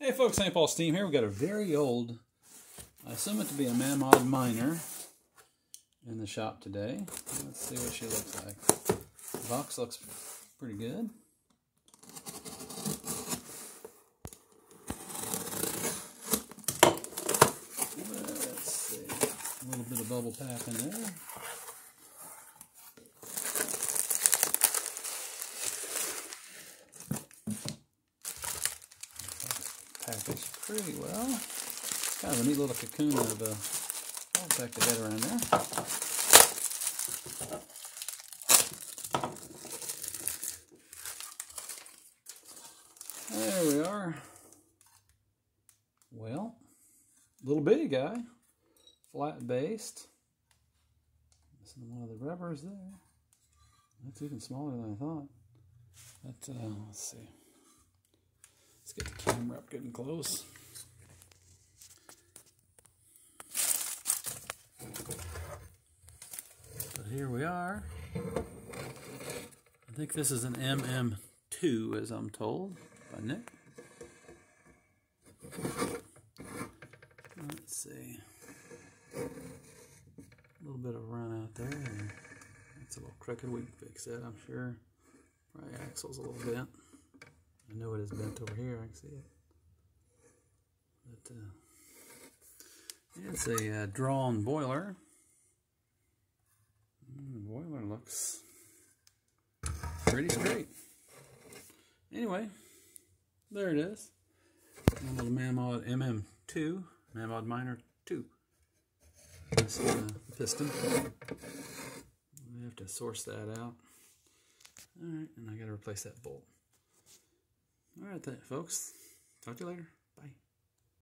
Hey folks, St. Paul Steam here. We've got a very old, I assume it to be a Mamod miner in the shop today. Let's see what she looks like. The box looks pretty good. Let's see, a little bit of bubble pack in there. Packaged pretty well. Kind of a neat little cocoon of all packed together around there. There we are. Well, little bitty guy, flat based. Missing one of the rubbers there. That's even smaller than I thought. But let's see. Let's get the camera up good and close. But here we are. I think this is an MM2, as I'm told by Nick. Let's see. A little bit of run out there. It's a little crooked. We can fix that, I'm sure. Probably axle's a little bent. I know it is bent over here, I can see it. But it's a drawn boiler. The boiler looks pretty straight. Anyway, there it is. A little Mamod MM2, Mamod Miner 2. This is the piston. We have to source that out. Alright, and I gotta replace that bolt. Alright then, folks. Talk to you later. Bye.